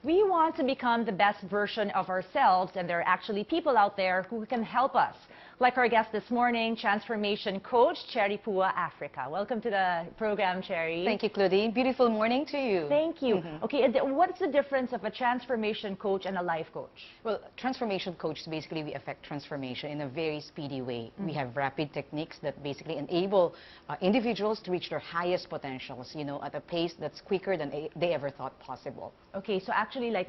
We want to become the best version of ourselves, and there are actually people out there who can help us. Like our guest this morning, transformation coach, Cherry Pua Africa. Welcome to the program, Cherry. Thank you, Claudine. Beautiful morning to you. Thank you. Okay, and what's the difference of a transformation coach and a life coach? Well, transformation coach, basically we affect transformation in a very speedy way. We have rapid techniques that basically enable individuals to reach their highest potentials, at a pace that's quicker than they ever thought possible. Okay, so actually like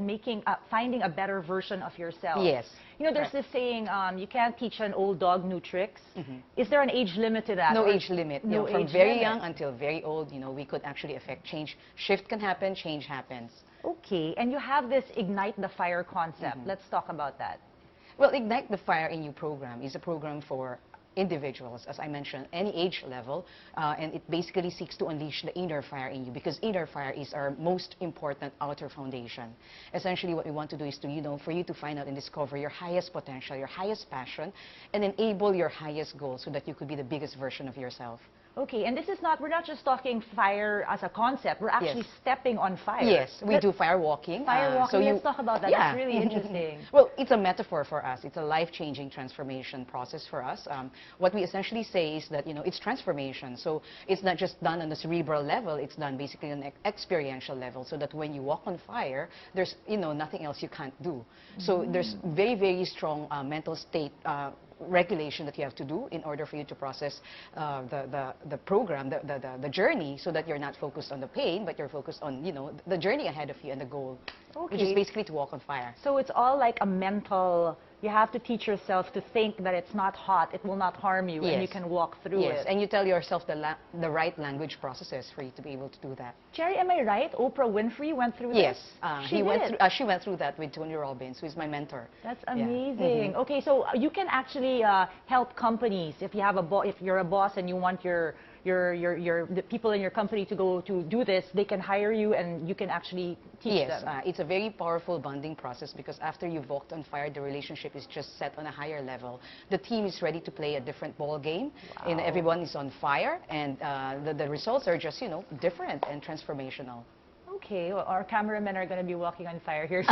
finding a better version of yourself. Yes. There's this saying, you can't teach an old dog new tricks. Is there an age limit to that? No age limit. No From age very limit. young until very old, we could actually affect change. Shift can happen, change happens. Okay, and you have this Ignite the Fire concept. Let's talk about that. Well, Ignite the Fire in You program is a program for individuals, as I mentioned, any age level, and it basically seeks to unleash the inner fire in you, because inner fire is our most important outer foundation. Essentially, what we want to do is to, for you to find out and discover your highest potential, your highest passion, and enable your highest goal so that you could be the biggest version of yourself. Okay, and we're not just talking fire as a concept, we're actually stepping on fire. Yes, we do fire walking. Fire walking, let's talk about that. Yeah. That's really interesting. Well, it's a metaphor for us. It's a life-changing transformation process for us. What we essentially say is that, it's transformation. So it's not just done on the cerebral level, it's done basically on an experiential level, so that when you walk on fire, there's, nothing else you can't do. So there's very, very strong mental state regulation that you have to do in order for you to process the program, the journey, so that you're not focused on the pain, but you're focused on, the journey ahead of you and the goal, which is basically to walk on fire. So it's all like a mental, you have to teach yourself to think that it's not hot, it will not harm you, and you can walk through it. Yes, and you tell yourself the right language processes for you to be able to do that. Cherry, am I right? Oprah Winfrey went through this? Yes, she went through that with Tony Robbins, who is my mentor. That's amazing. Okay, so you can actually help companies if you have if you're a boss and you want the people in your company to go to do this, they can hire you and you can actually teach them. Yes, it's a very powerful bonding process, because after you've walked on fire, the relationship is just set on a higher level. The team is ready to play a different ball game, and everyone is on fire, and the results are just, different and transformational. Okay, well, our cameramen are going to be walking on fire here.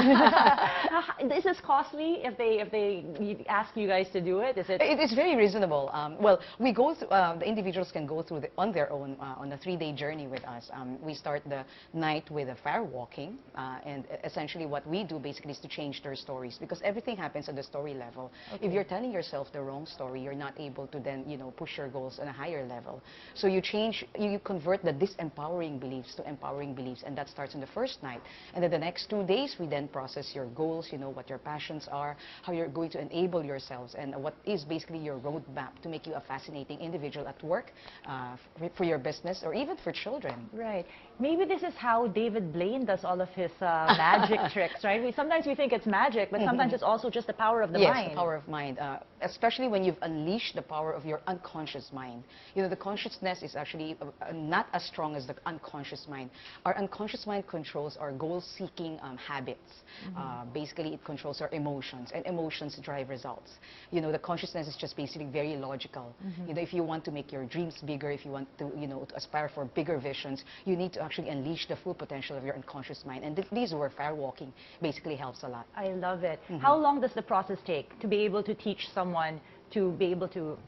Is this costly if they ask you guys to do it? It's very reasonable. Well, we go through, the individuals can go through on their own on a 3-day journey with us. We start the night with a fire walking, and essentially what we do basically is to change their stories, because everything happens on the story level. If you're telling yourself the wrong story, you're not able to then, push your goals on a higher level. So you convert the disempowering beliefs to empowering beliefs, and that's starts in the first night. And then the next 2 days, we then process your goals, what your passions are, how you're going to enable yourselves, and what is basically your roadmap to make you a fascinating individual at work, for your business, or even for children. Right. Maybe this is how David Blaine does all of his magic tricks, right? Sometimes we think it's magic, but sometimes it's also just the power of the mind. Yes, the power of mind. Especially when you've unleashed the power of your unconscious mind. The consciousness is actually not as strong as the unconscious mind. Our unconscious mind controls our goal-seeking habits. Basically, it controls our emotions, and emotions drive results. The consciousness is just basically very logical. If you want to make your dreams bigger, if you want to, to aspire for bigger visions, you need to actually unleash the full potential of your unconscious mind. And this is where fire walking basically helps a lot. I love it. How long does the process take to be able to teach someone to be able to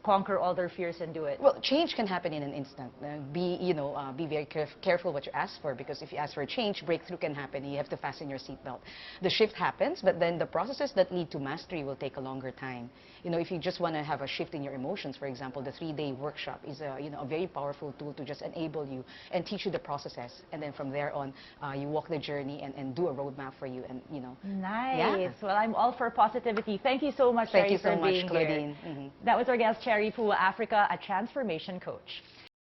conquer all their fears and do it? Well, change can happen in an instant. Be very careful what you ask for, because if you ask for a change, breakthrough can happen. You have to fasten your seatbelt. The shift happens, but then the processes that lead to mastery will take a longer time. If you just want to have a shift in your emotions, for example, the 3-day workshop is a very powerful tool to just enable you and teach you the processes. And then from there on, you walk the journey and do a roadmap for you. And Nice. Yeah. Well, I'm all for positivity. Thank you so much, Thank you Cherry, so for much, being Claudine. here. That was our guest, Cherry Pua Africa, a transformation coach.